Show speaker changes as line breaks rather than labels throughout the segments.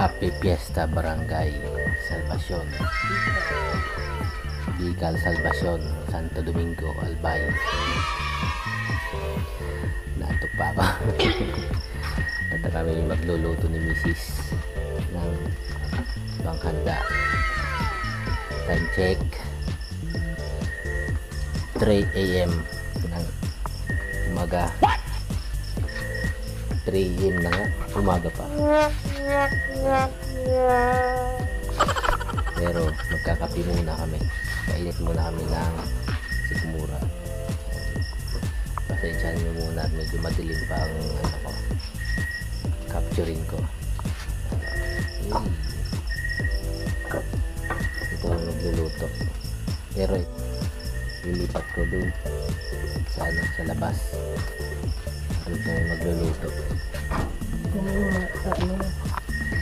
Happy Fiesta Barangay Salvacion, Bigal Salvacion, Santo Domingo, Albay. Nato pa ako. At kami magluluto ni Mrs. ng panghanda. Time check 3 AM ng umaga. 3 AM na nga, umaga pa. Pero magkakape muna kami. Kainit muna kami ng sikmura. Pasensyahan nyo muna at medyo madilim pa ang ano ko, capturing ko. Ito ang nagluluto. Pero lilipat ko dun sa ano, sa labas. Ito ang magluluto.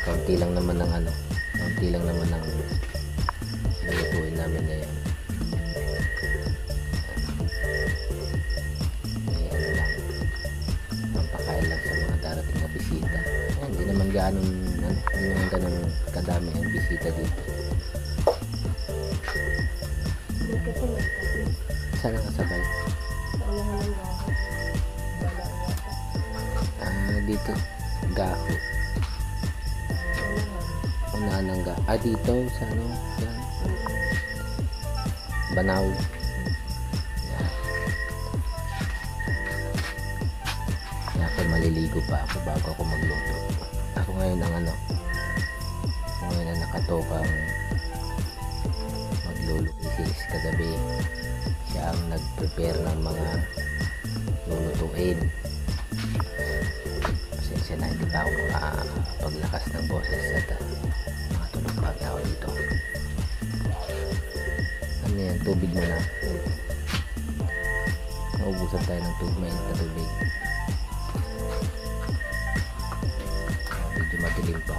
Kaunti lang naman ng ano, kaunti lang naman ng lulutuin namin ngayon. May ano lang, pampakain lang sa mga darating na bisita. Hindi naman ganun, hindi naman ganun kadami ang bisita dito. Sana kasabay. Dito gaho. Unahan ng gaho. Dito sa ano, yan. Banaw. Yan. Ako maliligo pa ako bago ako magluto. Ako ngayon ang ano, ako ngayon ang nakatokang magluluto. Si kagabi siya ang nag-prepare ng mga lulutuin. Pasensya na, hindi pa ako makapaglakas ng boses at mga tulog pa ako dito. Ano yan, tubig muna. Naubusan tayo ng tubig, mainit na tubig. Medyo madilim pa.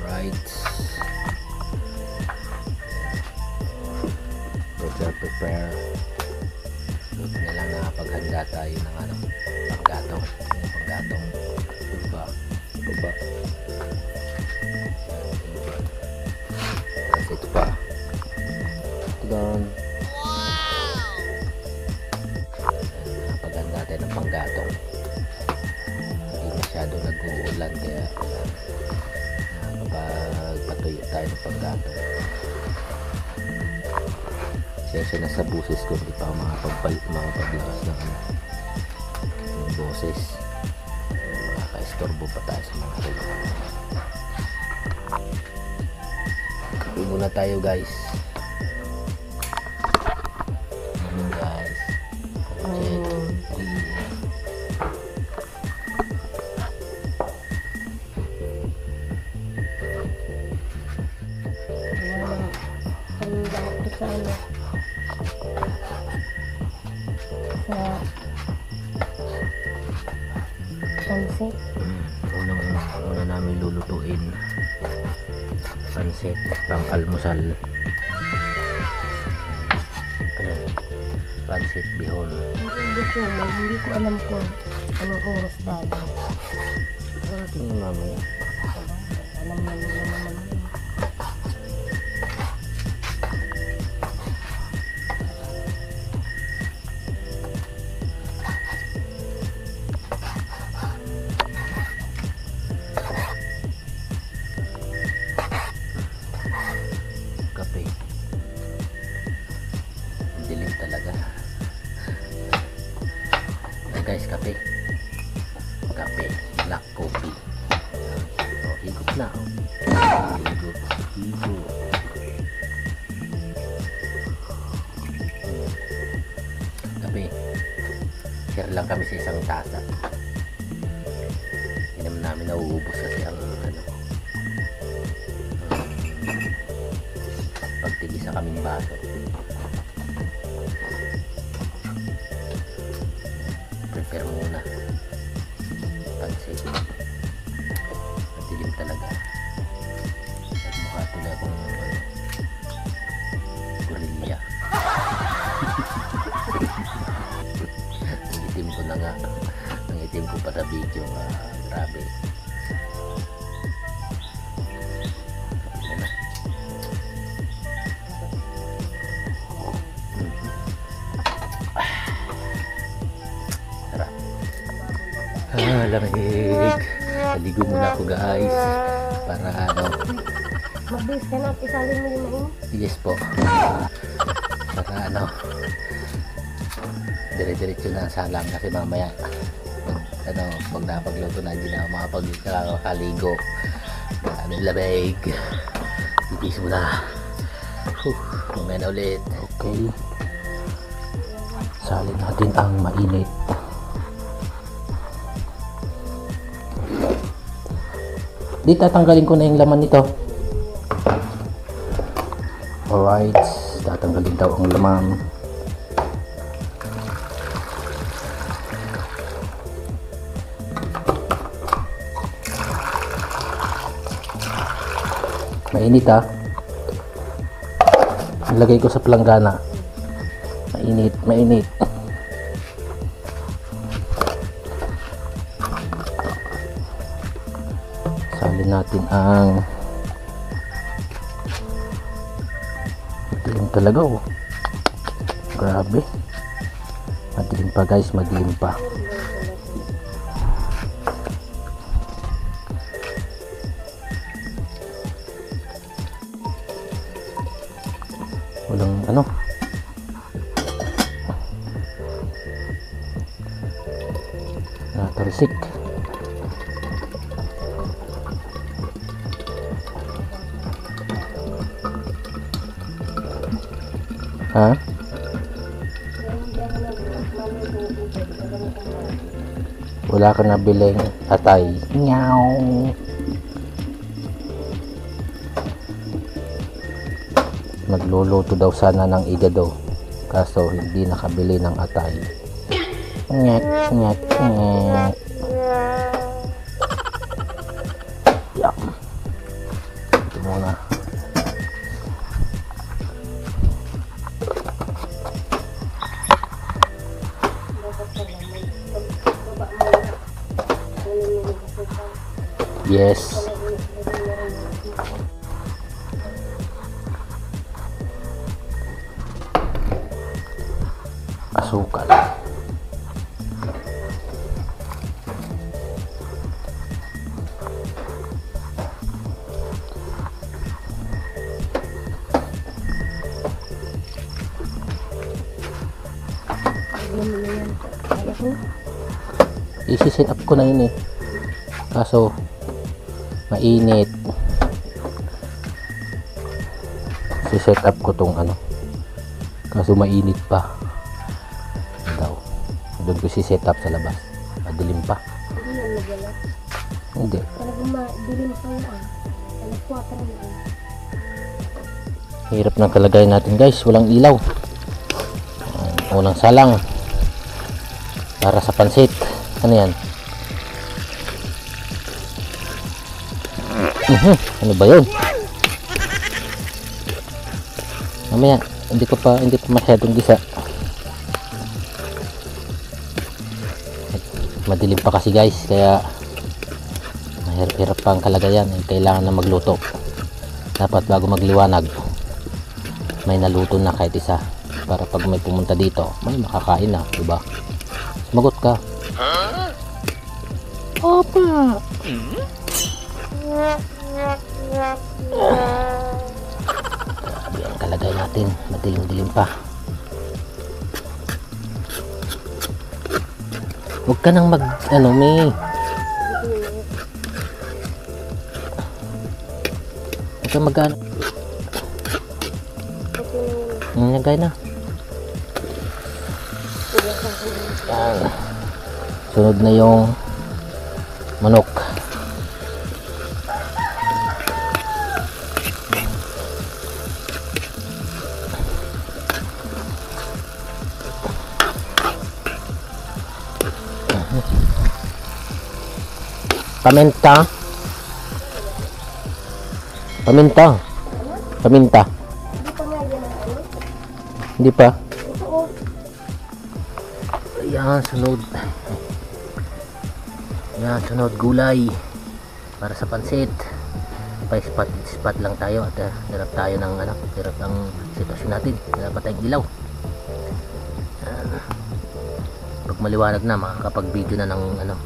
Alright. Prepare. Buti na lang nakapaghanda tayo ng ano, panggatong. Panggatong. Iba. Tapos ito pa. Ito doon. Nakapaghanda tayo ng panggatong. Hindi masyado nag-uulan kaya nakapagpatuyo tayo ng panggatong. Sensya na sa buses ko, hindi pa ako makapaglakas ng ano, ng boses. Makaka-istorbo pa tayo sa mga tulog. Kape muna tayo guys. Guys.
Pansit.
Una namin lulutuin pansit pang almusal. Ayan, pansit bihon.
Hindi ko alam kung anong oras tayo.
Tingnan namin.
Alam na nila naman.
Kape. Dilim talaga. Guys, kape. Kape. Black coffee. Oh, higop na. Higop. Kape. Share lang kami sa isang tasa. Hindi naman namin nauubos kasi ang ano, pagtigis sa kaming baso. Prepare muna pansit. Madilim talaga. Nagmukha tuloy akong gorilla. Ang itim ko na nga. Ang itim ko pa sa video. Grabe. malamig. Naligo muna ako guys. Para ano.
Mabilis ka na at isalin mo yung mainit.
Yes po. Para ano. Dire-diretso na ang salang kasi mamaya pag napagluto na hindi na ako makapagkaligo. Maraming lamig. Ipis mo na. Mamaya na ulit. Okay. Salin natin ang mainit. Di tatanggalin ko na yung laman nito. Alright. Tatanggalin daw ang laman. Mainit ha. Ilagay ko sa planggana. Mainit, mainit. Salin natin ang madilim talaga oh. Grabe. Madilim pa guys, madilim pa. Walang ano. Natalsik. Ha? Wala ka nabiling atay. Nyaw. Nagluluto daw sana ng igado. Kaso hindi nakabili ng atay. Nyek, nyek, nyek. Yum. Ito muna. Yes. Asukal. Isi-set up ko na yun eh. Kaso mainit. Si-set up ko tong ano. Kaso mainit pa. Daw. Doon ko si-set up sa labas. Madilim pa.
Hindi yan magalat.
Hindi.
Talagang madilim pa yan. Alas 4 na yan.
Hirap ng kalagayan natin guys. Walang ilaw. Unang salang. Para sa pansit. Ano yan? Ano ba yun? Mamaya, hindi pa masyadong gisa. Madilim pa kasi guys, kaya mahirap-hirap pa ang kalagayan. Kailangan na magluto. Dapat bago magliwanag, may naluto na kahit isa. Para pag may pumunta dito, may makakain na, diba? Sumagot ka. Opa! Grabe ang kalagay natin, madilim-dilim pa. Huwag ka nang mag May huwag ka mag nagay na. Yan. Sunod na yung manok. Paminta. Paminta. Paminta.
Hindi pa nga yan ang ano.
Hindi pa.
Oo.
Ayan, sunod. Ayan, sunod gulay. Para sa pansit. Pa-spot lang tayo at hirap tayo ng hirap ang sitwasyon natin. Dapat tayong ilaw. Ayan. Pag maliwanag na, makakapag-video na ng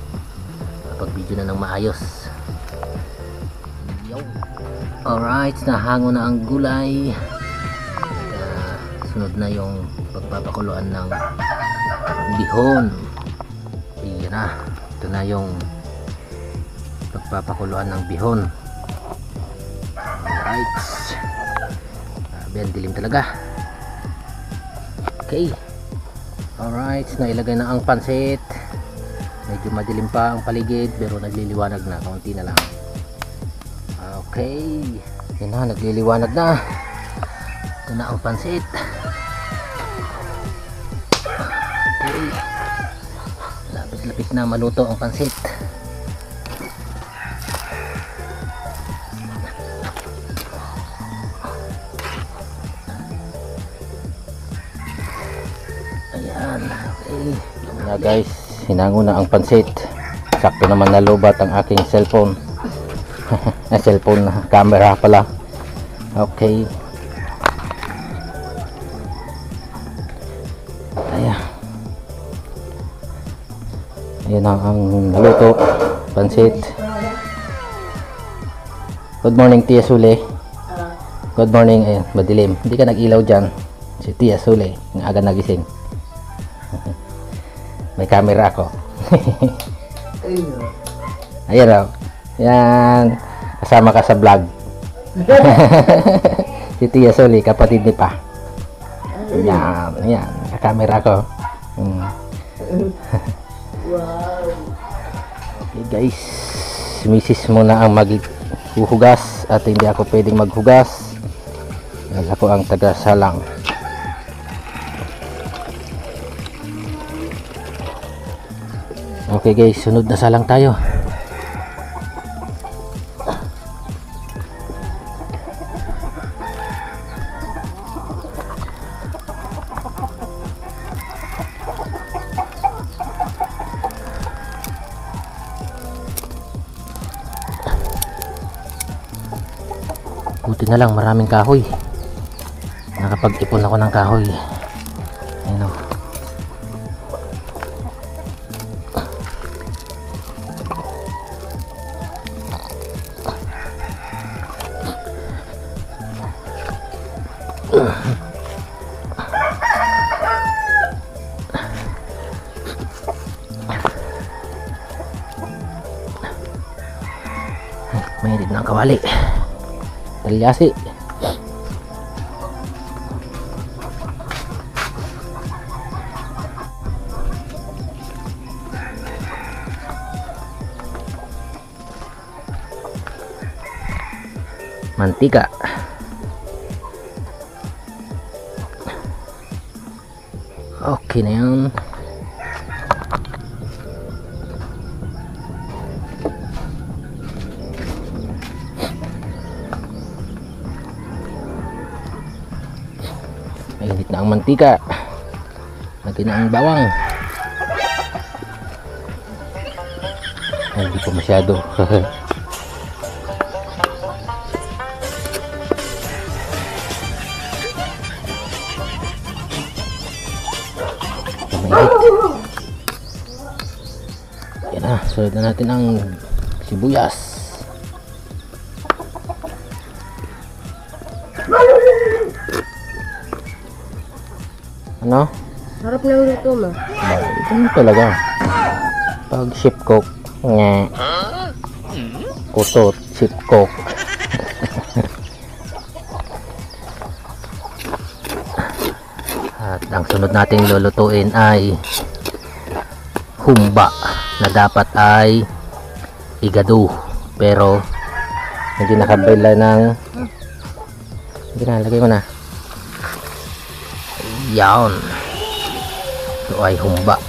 makapag-video na ng maayos. Alright, nahango na ang gulay. Sunod na yung pagpapakuluan ng bihon. Ayan na, ito na yung pagpapakuluan ng bihon. Alright, grabe, ang dilim talaga. Okay, alright, nailagay na ang pansit. Medyo madilim pa ang paligid pero nagliliwanag na, kaunti na lang. Okay, yun na, nagliliwanag na. Ito na ang pansit. Okay, lapit-lapit na maluto ang pansit. Ayan, okay. Na guys, hinango na ang pansit. Sakto naman nalubat ang aking cellphone. Cellphone camera pala. Okay. Ayan ang luto, pansit. Good morning Tia Sule. Good morning. Ayan, madilim. Hindi ka nag-ilaw dyan. Si Tia Sule, ang aga nagising. May camera ako. Ayan o. Yan. Kasama ka sa vlog. Si Tia Sule, kapatid ni Pa. Ayan. Ayan. Kamera ko.
Wow.
Okay guys, misis muna ang maghuhugas at hindi ako pwedeng maghugas dahil ako ang taga-salang. Okay guys, sunod na salang tayo. Buti na lang maraming kahoy. Nakapag-ipon ako ng kahoy. Ayun o. Mainit na ang kawali. Talyasi. Mantika. Okay na yan. Mainit na ang mantika. Lagyan na ang bawang. Ay, hindi pa masyado. Mainit. Yan na, sunod na natin ang sibuyas. Ano?
Sarap ng luto mo.
Ito talaga. Pag ship cook, nga. Kutot, ship cook. At ang sunod nating lulutuin ay humba na dapat ay igado. Pero hindi nakabila ng hindi na, lagay ko na. Yan. Ito ay humba.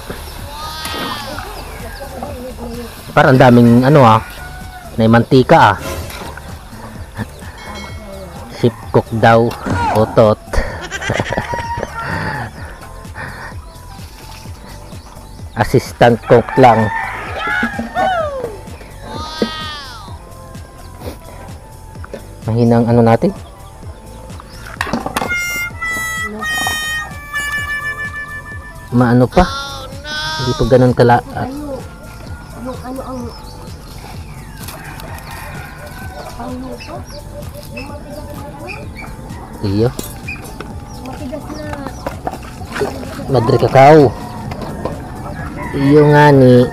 Parang daming ano may mantika Ship cook daw. Otot. Assistant cook lang. Mahinang ano natin? Maano pa? Hindi pa ganun kala.
Yung ano ang Ang luto. Yung matigas na
Iyo.
matigas na.
Madre kakao. Iyo nga ni.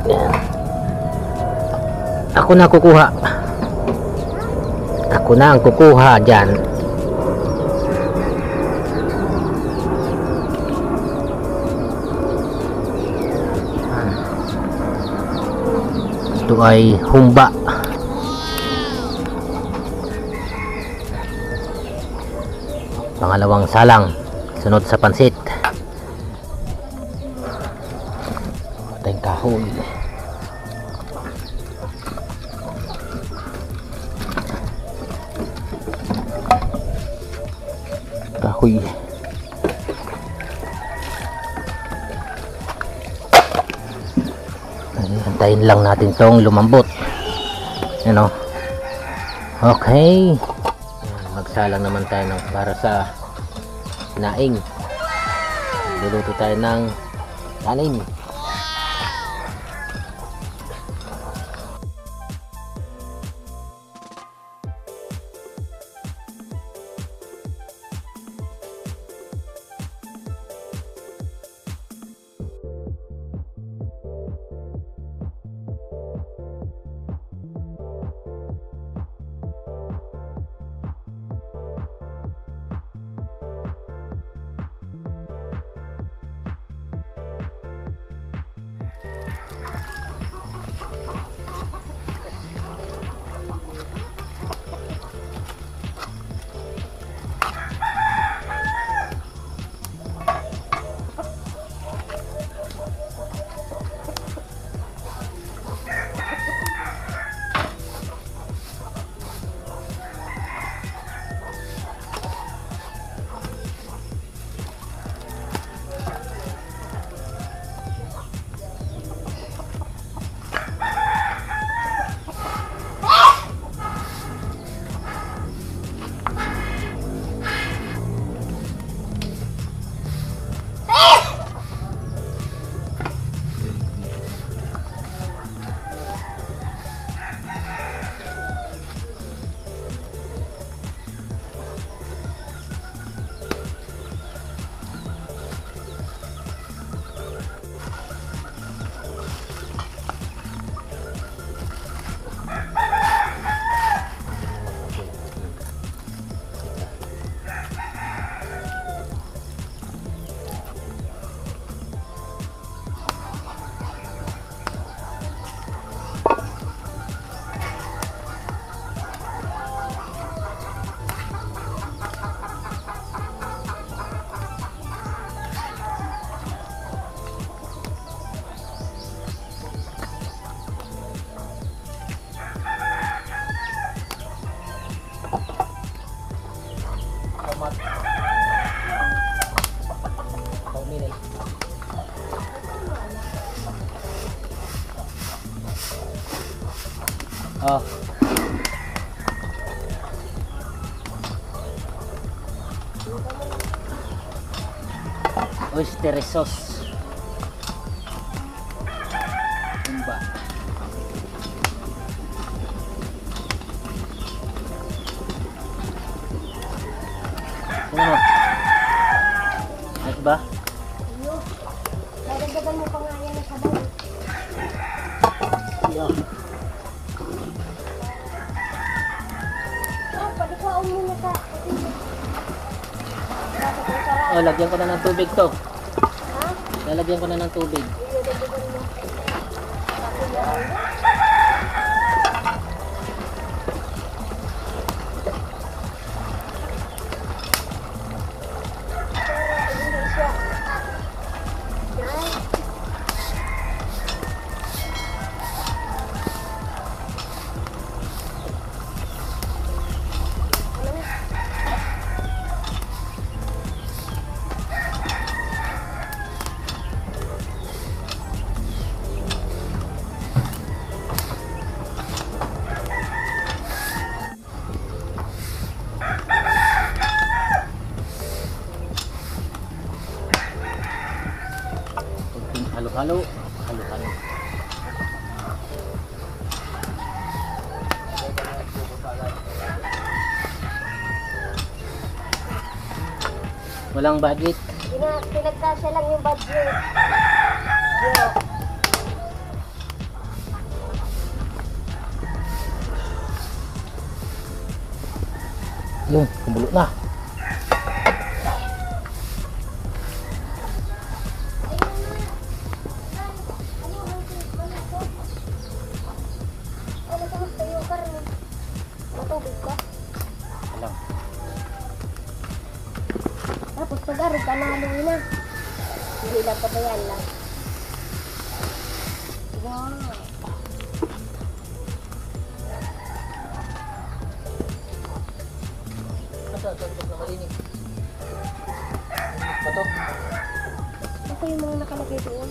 Yan. Ako na kukuha. Ako na ang kukuha dyan. Ito ay humba. Pangalawang salang. Sunod sa pansit. Patay kahoy. Kahoy. Antayin lang natin tong lumambot. Ano? Okay. Magsalang naman tayo ng para sa naing. Luluto tayo ng kanin. Oh. Oyster sauce. Humba. Ano mo? Ayos ba?
Dadagdagan mo pa nga yan na sabaw.
Iyo.
Palikaon mo na ka.
Oh, lagyan ko na ng tubig to.
Ha?
Lalagyan ko na ng tubig. Halo-halo. Halo-halo. Walang budget.
Pinagkasya lang yung budget. Zero.
Yun, kumulo na.
Ano sa mas tayo karne? Matubig ka?
Alam.
Tapos pag-arog ka na na. Hindi lang pabayan lang. Wow.
Bato.
Ako yung mga nakalagay doon.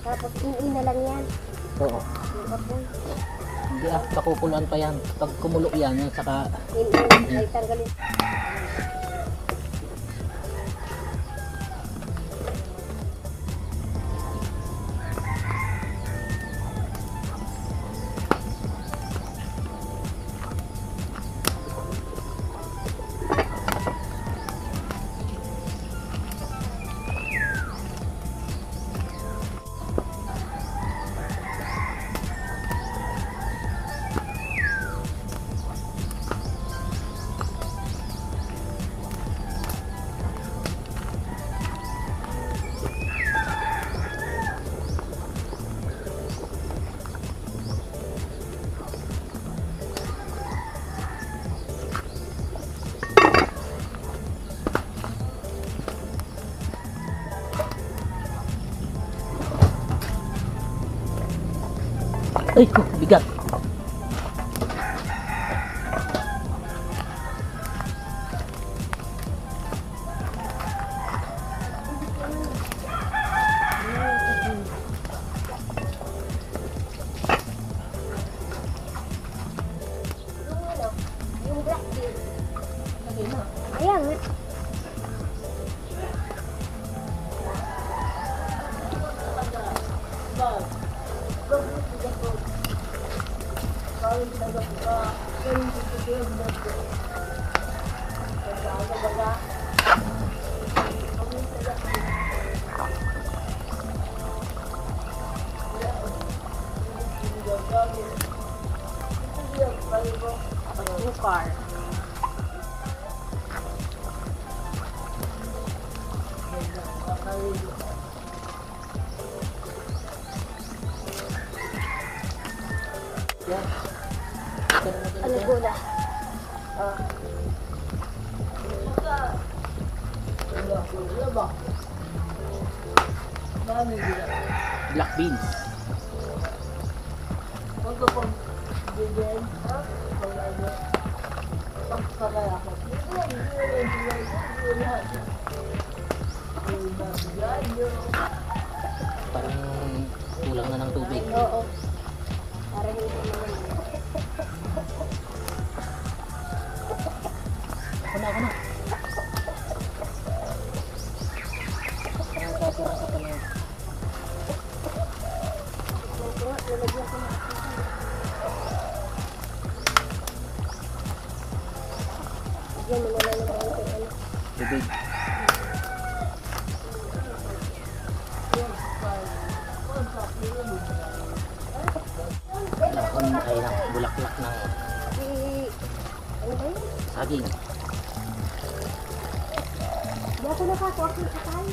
Tapos iin na lang yan.
Oo.
Yung kapoy.
Hindi pakukuluan pa yan. Pag kumulo yan, saka
Iin ay tanggalin.
ay, bigat.
Yung black bean. Ayan nga. Car. Ano gula? Oh.
Black beans. Parang kulang na ng tubig.
Oo. Para hindi naman.
Ako na.
Lalagyan ko na. Yan mo na lang naman ito.
Tubig. Ay na, bulaklak ng
Ano ba yun?
saging.
Di ako nakakuha ng atay.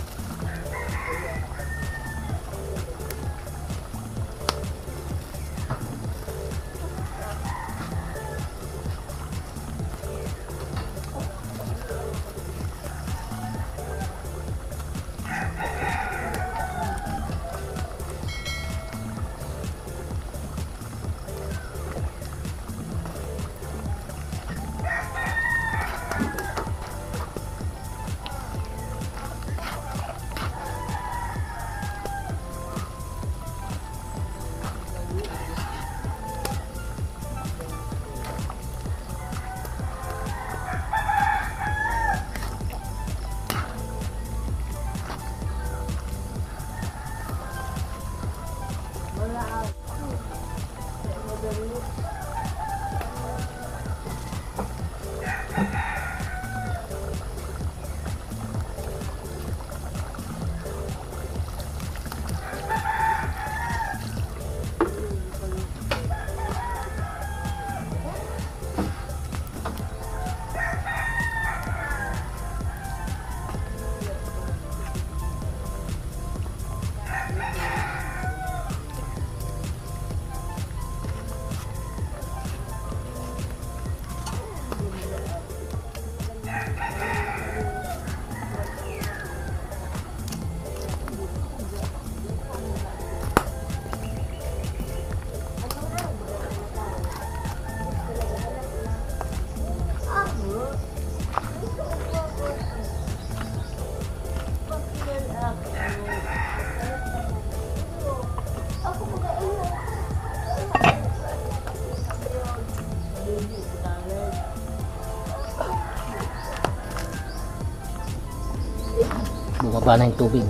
bumaba na yung tubig.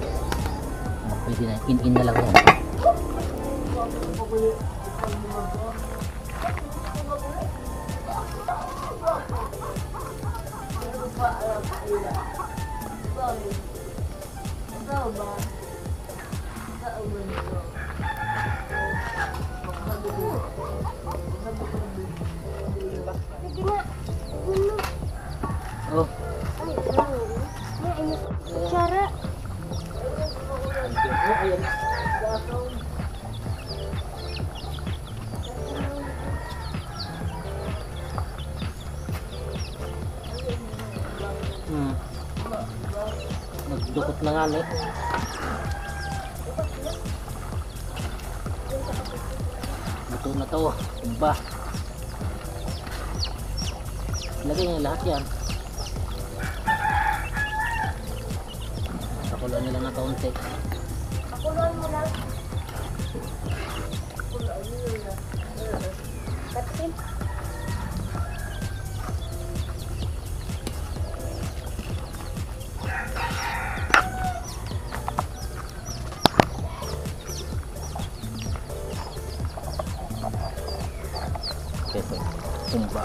Pwede na, in na lang yan.
Sige na.
Oh,
Cara.
Nagdukot na nga eh. Ito na to. Ba? Lagay niya lahat yan. Pakuloan nila ng kaunti.
Pakuluan mo lang. Pakuluan mo lang. Katin.
Keso. Kumba.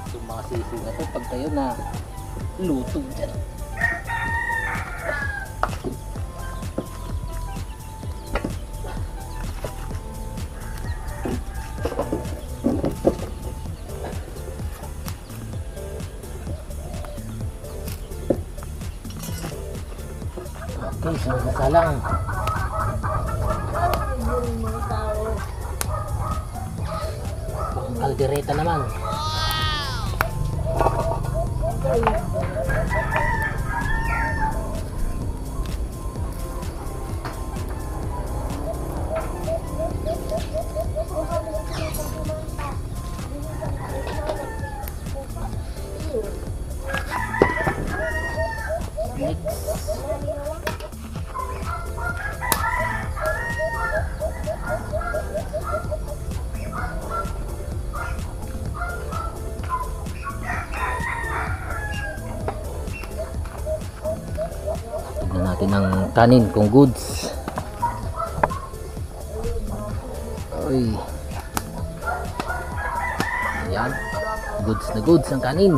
Itong mga sisig na to, pag tayo na luto dyan. Okay, so sasalang. Ang kaldereta naman. Tignan natin ang kanin kung goods. Uy. Ayan. Goods na goods ang kanin.